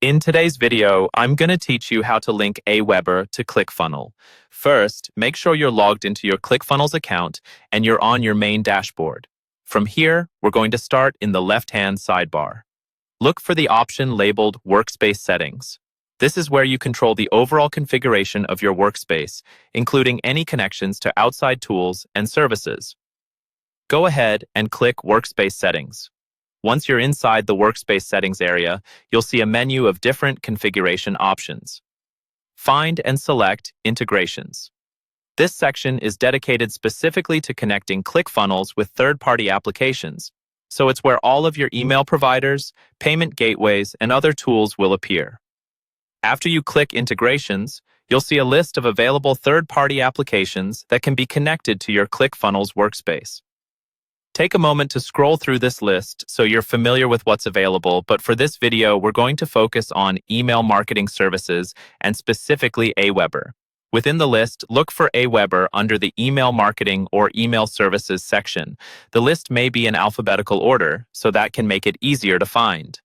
In today's video, I'm going to teach you how to link Aweber to Clickfunnel. First, make sure you're logged into your Clickfunnels account and you're on your main dashboard. From here, we're going to start in the left-hand sidebar. Look for the option labeled Workspace Settings. This is where you control the overall configuration of your workspace, including any connections to outside tools and services. Go ahead and click Workspace Settings. Once you're inside the Workspace Settings area, you'll see a menu of different configuration options. Find and select Integrations. This section is dedicated specifically to connecting ClickFunnels with third-party applications, so it's where all of your email providers, payment gateways, and other tools will appear. After you click Integrations, you'll see a list of available third-party applications that can be connected to your ClickFunnels workspace. Take a moment to scroll through this list so you're familiar with what's available, but for this video, we're going to focus on email marketing services and specifically Aweber. Within the list, look for Aweber under the Email Marketing or Email Services section. The list may be in alphabetical order, so that can make it easier to find.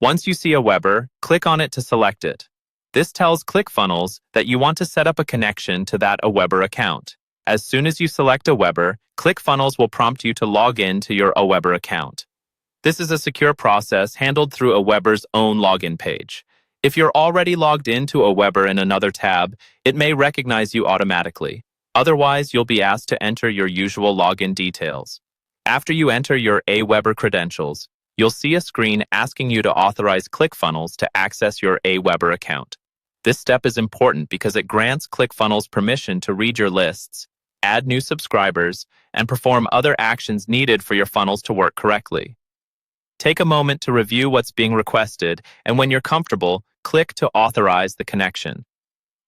Once you see Aweber, click on it to select it. This tells ClickFunnels that you want to set up a connection to that Aweber account. As soon as you select Aweber, ClickFunnels will prompt you to log in to your Aweber account. This is a secure process handled through Aweber's own login page. If you're already logged into Aweber in another tab, it may recognize you automatically. Otherwise, you'll be asked to enter your usual login details. After you enter your Aweber credentials, you'll see a screen asking you to authorize ClickFunnels to access your Aweber account. This step is important because it grants ClickFunnels permission to read your lists, add new subscribers, and perform other actions needed for your funnels to work correctly. Take a moment to review what's being requested, and when you're comfortable, click to authorize the connection.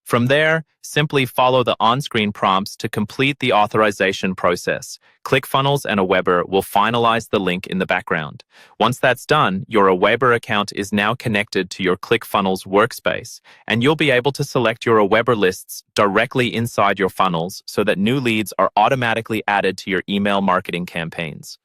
From there, simply follow the on-screen prompts to complete the authorization process. ClickFunnels and Aweber will finalize the link in the background. Once that's done, your Aweber account is now connected to your ClickFunnels workspace, and you'll be able to select your Aweber lists directly inside your funnels so that new leads are automatically added to your email marketing campaigns.